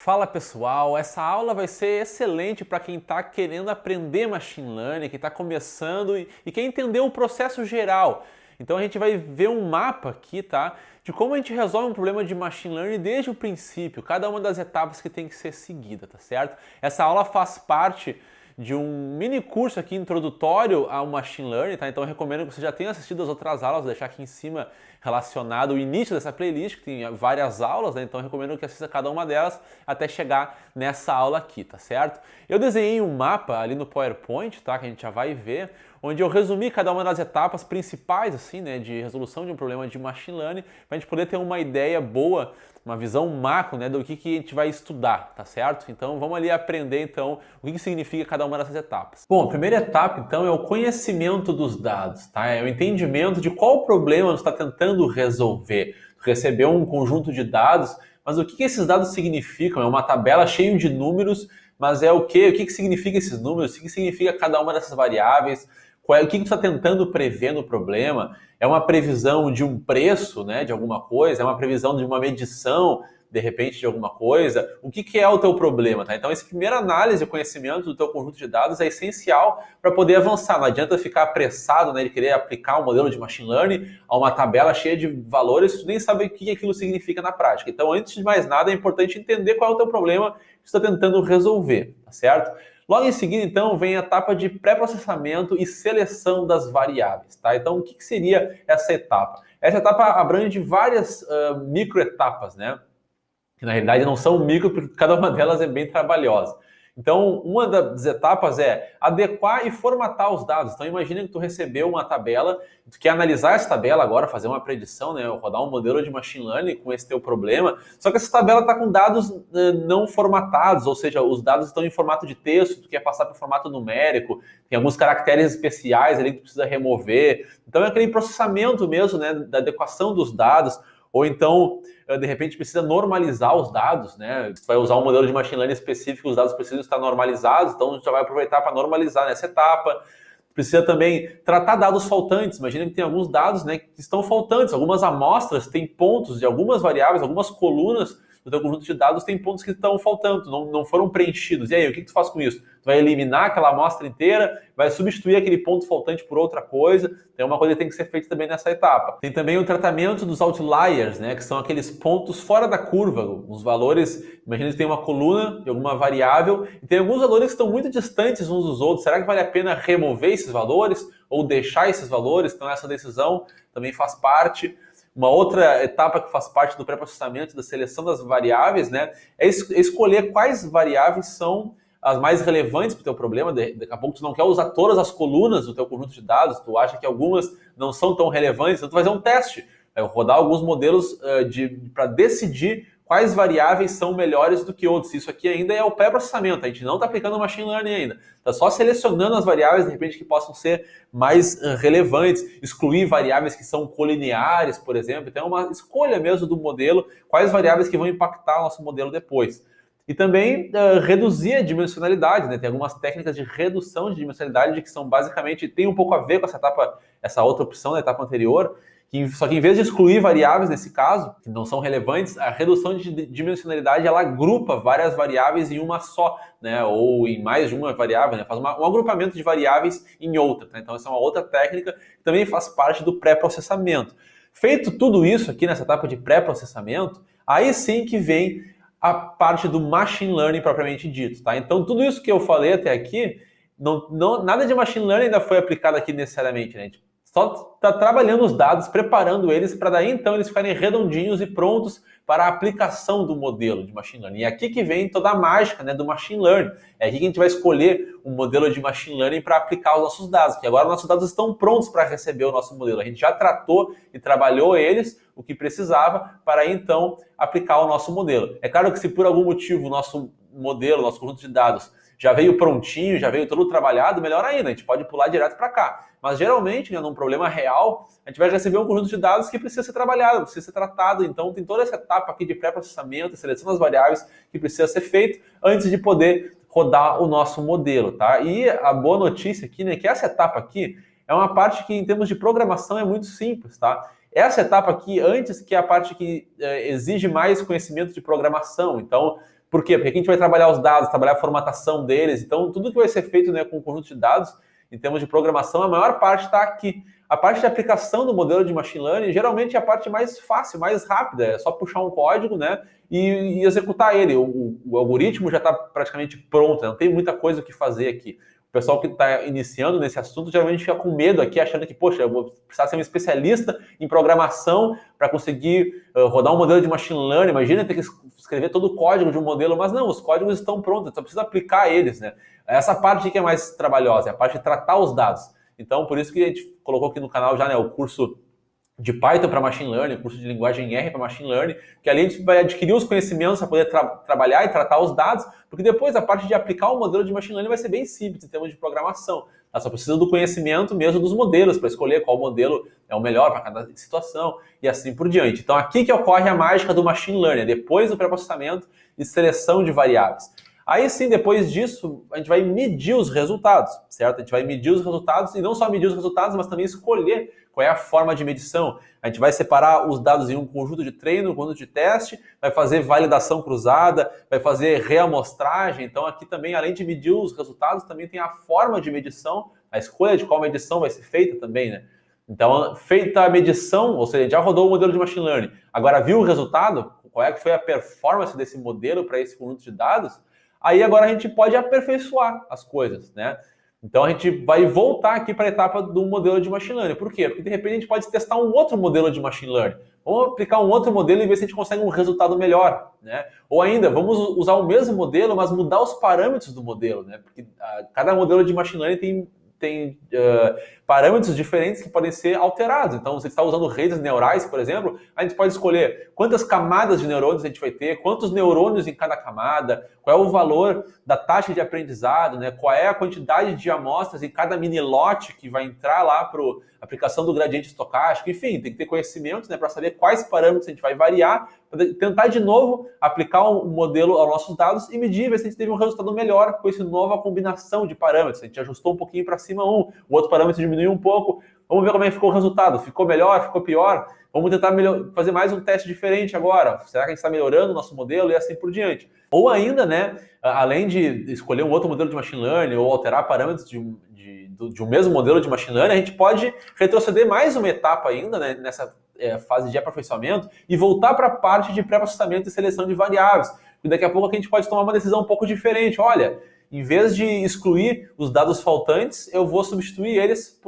Fala pessoal, essa aula vai ser excelente para quem está querendo aprender Machine Learning, que está começando e quer entender o processo geral. Então a gente vai ver um mapa aqui, tá? De como a gente resolve um problema de Machine Learning desde o princípio, cada uma das etapas que tem que ser seguida, tá certo? Essa aula faz parte de um mini curso aqui introdutório ao Machine Learning, tá? Então eu recomendo que você já tenha assistido as outras aulas, vou deixar aqui em cima relacionado o início dessa playlist, que tem várias aulas, né? Então eu recomendo que assista cada uma delas até chegar nessa aula aqui, tá certo? Eu desenhei um mapa ali no PowerPoint, tá? Que a gente já vai ver, onde eu resumi cada uma das etapas principais, assim, né? De resolução de um problema de Machine Learning, para a gente poder ter uma ideia boa, uma visão macro, né, do que a gente vai estudar, tá certo? Então vamos ali aprender então o que significa cada uma dessas etapas. Bom, a primeira etapa então é o conhecimento dos dados, tá? É o entendimento de qual problema você está tentando resolver. Você recebeu um conjunto de dados, mas o que esses dados significam? É uma tabela cheia de números, mas é o quê? O que significa esses números? O que significa cada uma dessas variáveis? O que você está tentando prever no problema? É uma previsão de um preço, né, de alguma coisa? É uma previsão de uma medição, de repente, de alguma coisa? O que é o teu problema? Tá? Então, essa primeira análise e conhecimento do teu conjunto de dados é essencial para poder avançar. Não adianta ficar apressado, né, de querer aplicar um modelo de machine learning a uma tabela cheia de valores e tu nem sabe o que aquilo significa na prática. Então, antes de mais nada, é importante entender qual é o teu problema que você está tentando resolver, tá certo? Logo em seguida, então, vem a etapa de pré-processamento e seleção das variáveis. Tá? Então, o que seria essa etapa? Essa etapa abrange várias microetapas, né? Que na realidade não são micro, porque cada uma delas é bem trabalhosa. Então, uma das etapas é adequar e formatar os dados. Então, imagina que tu recebeu uma tabela, tu quer analisar essa tabela agora, fazer uma predição, né, rodar um modelo de machine learning com esse teu problema, só que essa tabela está com dados não formatados, ou seja, os dados estão em formato de texto, tu quer passar para o formato numérico, tem alguns caracteres especiais ali que tu precisa remover. Então, é aquele processamento mesmo, né, da adequação dos dados, ou então, de repente, precisa normalizar os dados, né? Você vai usar um modelo de machine learning específico, os dados precisam estar normalizados, então a gente já vai aproveitar para normalizar nessa etapa. Precisa também tratar dados faltantes. Imagina que tem alguns dados, né, que estão faltantes, algumas amostras têm pontos de algumas variáveis, algumas colunas do teu conjunto de dados tem pontos que estão faltando, não foram preenchidos. E aí, o que tu faz com isso? Tu vai eliminar aquela amostra inteira, vai substituir aquele ponto faltante por outra coisa. Tem uma coisa que tem que ser feita também nessa etapa. Tem também o tratamento dos outliers, né, que são aqueles pontos fora da curva, os valores. Imagina que tem uma coluna de alguma variável e tem alguns valores que estão muito distantes uns dos outros. Será que vale a pena remover esses valores ou deixar esses valores? Então essa decisão também faz parte. Uma outra etapa que faz parte do pré-processamento, da seleção das variáveis, né, é escolher quais variáveis são as mais relevantes para o teu problema. Daqui a pouco tu não quer usar todas as colunas do teu conjunto de dados, tu acha que algumas não são tão relevantes, então tu vai fazer um teste, vai rodar alguns modelos para decidir quais variáveis são melhores do que outros. Isso aqui ainda é o pré-processamento, a gente não está aplicando machine learning ainda. Está só selecionando as variáveis, de repente, que possam ser mais relevantes, excluir variáveis que são colineares, por exemplo. Então é uma escolha mesmo do modelo, quais variáveis que vão impactar o nosso modelo depois. E também reduzir a dimensionalidade, né? Tem algumas técnicas de redução de dimensionalidade que são basicamente, tem um pouco a ver com essa etapa, essa outra opção da etapa anterior, só que em vez de excluir variáveis nesse caso, que não são relevantes, a redução de dimensionalidade ela agrupa várias variáveis em uma só, né? Ou em mais de uma variável, né? Faz um agrupamento de variáveis em outra. Tá? Então essa é uma outra técnica que também faz parte do pré-processamento. Feito tudo isso aqui nessa etapa de pré-processamento, aí sim que vem a parte do machine learning propriamente dito. Tá? Então tudo isso que eu falei até aqui, nada de machine learning ainda foi aplicado aqui necessariamente, né? Só está trabalhando os dados, preparando eles para daí então eles ficarem redondinhos e prontos para a aplicação do modelo de machine learning. E é aqui que vem toda a mágica, né, do machine learning. É aqui que a gente vai escolher um modelo de machine learning para aplicar os nossos dados, porque agora os nossos dados estão prontos para receber o nosso modelo. A gente já tratou e trabalhou eles, o que precisava, para aí então aplicar o nosso modelo. É claro que se por algum motivo o nosso modelo, nosso conjunto de dados já veio prontinho, já veio todo trabalhado, melhor ainda, a gente pode pular direto para cá. Mas geralmente, né, num problema real, a gente vai receber um conjunto de dados que precisa ser trabalhado, precisa ser tratado. Então tem toda essa etapa aqui de pré-processamento, seleção das variáveis que precisa ser feito antes de poder rodar o nosso modelo, tá? E a boa notícia aqui, né, que essa etapa aqui é uma parte que em termos de programação é muito simples, tá? Essa etapa aqui, antes que é a parte que exige mais conhecimento de programação. Então, Por quê? Porque aqui a gente vai trabalhar os dados, trabalhar a formatação deles. Então, tudo que vai ser feito, né, com o conjunto de dados, em termos de programação, a maior parte está aqui. A parte de aplicação do modelo de machine learning geralmente é a parte mais fácil, mais rápida. É só puxar um código, né, e executar ele. O algoritmo já está praticamente pronto, né, não tem muita coisa o que fazer aqui. O pessoal que está iniciando nesse assunto geralmente fica com medo aqui, achando que, poxa, eu vou precisar ser um especialista em programação para conseguir rodar um modelo de machine learning. Imagina ter que escrever todo o código de um modelo, mas não, os códigos estão prontos, só precisa aplicar eles, né? Essa parte que é mais trabalhosa, é a parte de tratar os dados. Então, por isso que a gente colocou aqui no canal já, né, o curso de Python para Machine Learning, curso de linguagem R para Machine Learning, que ali a gente vai adquirir os conhecimentos para poder trabalhar e tratar os dados, porque depois a parte de aplicar o modelo de Machine Learning vai ser bem simples em termos de programação. Ela só precisa do conhecimento mesmo dos modelos, para escolher qual modelo é o melhor para cada situação e assim por diante. Então aqui que ocorre a mágica do Machine Learning, depois do pré-processamento e seleção de variáveis. Aí sim, depois disso, a gente vai medir os resultados, certo? A gente vai medir os resultados e não só medir os resultados, mas também escolher qual é a forma de medição. A gente vai separar os dados em um conjunto de treino, um conjunto de teste, vai fazer validação cruzada, vai fazer reamostragem. Então aqui também, além de medir os resultados, também tem a forma de medição, a escolha de qual medição vai ser feita também, né? Então, feita a medição, ou seja, já rodou o modelo de machine learning, agora viu o resultado, qual é que foi a performance desse modelo para esse conjunto de dados, aí agora a gente pode aperfeiçoar as coisas, né? Então a gente vai voltar aqui para a etapa do modelo de machine learning. Por quê? Porque de repente a gente pode testar um outro modelo de machine learning. Vamos aplicar um outro modelo e ver se a gente consegue um resultado melhor, né? Ou ainda, vamos usar o mesmo modelo, mas mudar os parâmetros do modelo, né? Porque cada modelo de machine learning tem parâmetros diferentes que podem ser alterados. Então, se você está usando redes neurais, por exemplo, a gente pode escolher quantas camadas de neurônios a gente vai ter, quantos neurônios em cada camada, qual é o valor da taxa de aprendizado, né? Qual é a quantidade de amostras em cada mini lote que vai entrar lá para a aplicação do gradiente estocástico. Enfim, tem que ter conhecimento, né, para saber quais parâmetros a gente vai variar, para tentar de novo aplicar um modelo aos nossos dados e medir, ver se a gente teve um resultado melhor com essa nova combinação de parâmetros. A gente ajustou um pouquinho para cima o outro parâmetro diminuiu um pouco. Vamos ver como é que ficou o resultado. Ficou melhor? Ficou pior? Vamos tentar fazer mais um teste diferente agora. Será que a gente está melhorando o nosso modelo e assim por diante? Ou ainda, né, além de escolher um outro modelo de machine learning ou alterar parâmetros de um mesmo modelo de machine learning, a gente pode retroceder mais uma etapa ainda, né, nessa fase de aperfeiçoamento e voltar para a parte de pré-processamento e seleção de variáveis. E daqui a pouco a gente pode tomar uma decisão um pouco diferente. Olha, em vez de excluir os dados faltantes, eu vou substituir eles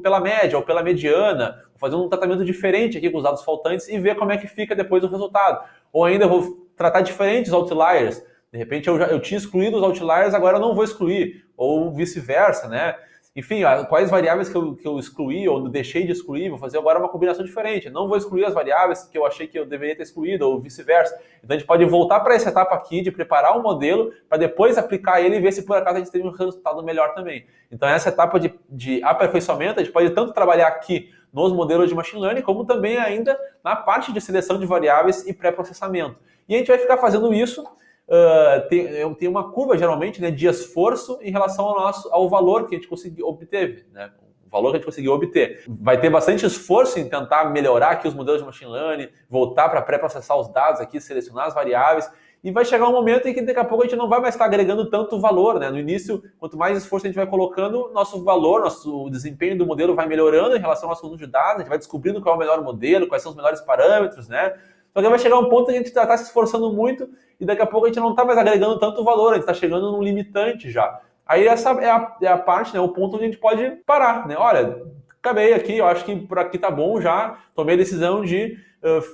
pela média ou pela mediana, vou fazer um tratamento diferente aqui com os dados faltantes e ver como é que fica depois o resultado. Ou ainda eu vou tratar diferentes outliers. De repente eu tinha excluído os outliers, agora eu não vou excluir. Ou vice-versa, né? Enfim, quais variáveis que eu excluí ou deixei de excluir, vou fazer agora uma combinação diferente. Não vou excluir as variáveis que eu achei que eu deveria ter excluído, ou vice-versa. Então a gente pode voltar para essa etapa aqui de preparar um modelo para depois aplicar ele e ver se por acaso a gente teve um resultado melhor também. Então essa etapa de aperfeiçoamento, a gente pode tanto trabalhar aqui nos modelos de machine learning, como também ainda na parte de seleção de variáveis e pré-processamento. E a gente vai ficar fazendo isso. Tem uma curva, geralmente, né, de esforço em relação ao valor que a gente conseguiu obter, né? O valor que a gente conseguiu obter. Vai ter bastante esforço em tentar melhorar aqui os modelos de machine learning, voltar para pré-processar os dados aqui, selecionar as variáveis, e vai chegar um momento em que daqui a pouco a gente não vai mais estar agregando tanto valor, né? No início, quanto mais esforço a gente vai colocando, nosso valor, nosso desempenho do modelo vai melhorando em relação ao nosso conjunto de dados, a gente vai descobrindo qual é o melhor modelo, quais são os melhores parâmetros, né? Só que vai chegar um ponto em que a gente está se esforçando muito e daqui a pouco a gente não está mais agregando tanto valor, a gente está chegando num limitante já. Aí essa é a parte, né, o ponto onde a gente pode parar, né? Olha, acabei aqui, eu acho que por aqui tá bom já, tomei a decisão de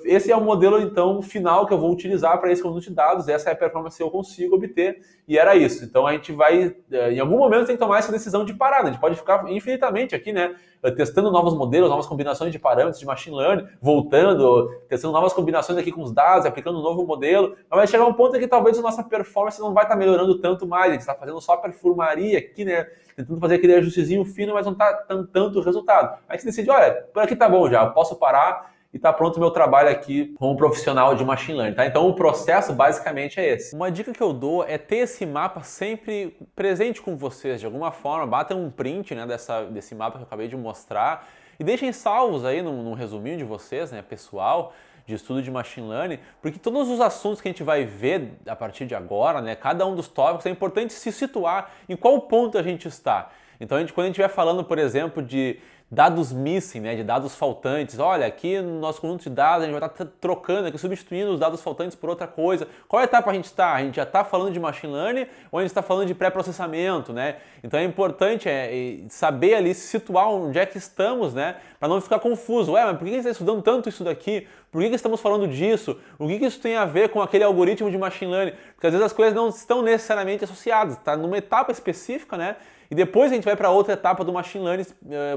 esse é o modelo, então, final que eu vou utilizar para esse conjunto de dados, essa é a performance que eu consigo obter, e era isso. Então, a gente vai, em algum momento, tem que tomar essa decisão de parada. A gente pode ficar infinitamente aqui, né, testando novos modelos, novas combinações de parâmetros de machine learning, voltando, testando novas combinações aqui com os dados, aplicando um novo modelo, mas vai chegar um ponto em que talvez a nossa performance não vai estar melhorando tanto mais, a gente está fazendo só perfumaria aqui, né, tentando fazer aquele ajustezinho fino, mas não está dando tanto resultado. Aí você decide, olha, por aqui tá bom já, eu posso parar, e está pronto o meu trabalho aqui como profissional de machine learning, tá? Então o processo basicamente é esse. Uma dica que eu dou é ter esse mapa sempre presente com vocês, de alguma forma, batam um print, né, desse mapa que eu acabei de mostrar e deixem salvos aí num resuminho de vocês, né, pessoal, de estudo de Machine Learning, porque todos os assuntos que a gente vai ver a partir de agora, né, cada um dos tópicos, é importante se situar em qual ponto a gente está. Então, quando a gente estiver falando, por exemplo, de dados missing, né, de dados faltantes, olha, aqui no nosso conjunto de dados a gente vai estar trocando aqui, substituindo os dados faltantes por outra coisa. Qual etapa a gente está? A gente já está falando de Machine Learning ou a gente está falando de pré-processamento, né? Então é importante saber ali, se situar onde é que estamos, né, para não ficar confuso. Ué, mas por que a gente está estudando tanto isso daqui? Por que estamos falando disso? O que isso tem a ver com aquele algoritmo de Machine Learning? Porque às vezes as coisas não estão necessariamente associadas, está numa etapa específica, né? E depois a gente vai para outra etapa do Machine Learning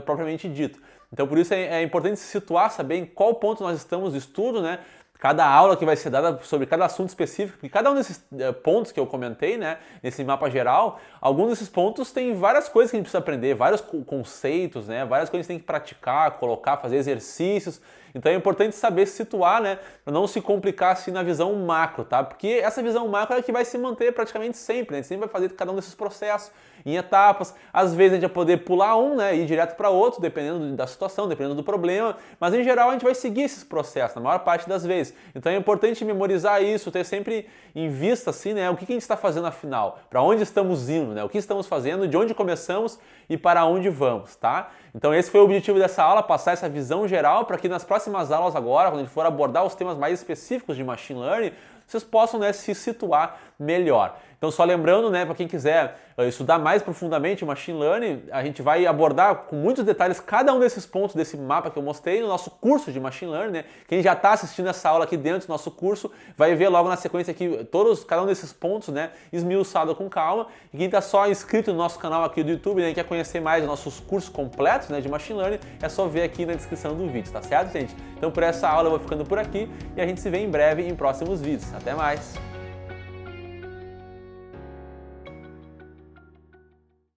propriamente dito. Então por isso é importante se situar, saber em qual ponto nós estamos de estudo, né? Cada aula que vai ser dada sobre cada assunto específico, porque cada um desses pontos que eu comentei, né, nesse mapa geral, alguns desses pontos tem várias coisas que a gente precisa aprender, vários conceitos, né, várias coisas que a gente tem que praticar, colocar, fazer exercícios. Então é importante saber se situar, né, para não se complicar assim na visão macro, tá? Porque essa visão macro é a que vai se manter praticamente sempre, né? A gente sempre vai fazer cada um desses processos em etapas. Às vezes a gente vai poder pular um, né, e ir direto para outro, dependendo da situação, dependendo do problema, mas em geral a gente vai seguir esses processos, na maior parte das vezes. Então é importante memorizar isso, ter sempre em vista assim, né, o que a gente está fazendo afinal, para onde estamos indo, né, o que estamos fazendo, de onde começamos e para onde vamos, tá? Então esse foi o objetivo dessa aula, passar essa visão geral para que nas próximas aulas agora, quando a gente for abordar os temas mais específicos de Machine Learning, vocês possam, né, se situar melhor. Então só lembrando, né, para quem quiser estudar mais profundamente o Machine Learning, a gente vai abordar com muitos detalhes cada um desses pontos desse mapa que eu mostrei no nosso curso de Machine Learning, né? Quem já está assistindo essa aula aqui dentro do nosso curso vai ver logo na sequência aqui cada um desses pontos, né, esmiuçado com calma. E quem está só inscrito no nosso canal aqui do YouTube, né, e quer conhecer mais os nossos cursos completos, né, de Machine Learning, é só ver aqui na descrição do vídeo, tá certo, gente? Então por essa aula eu vou ficando por aqui e a gente se vê em breve em próximos vídeos. Até mais!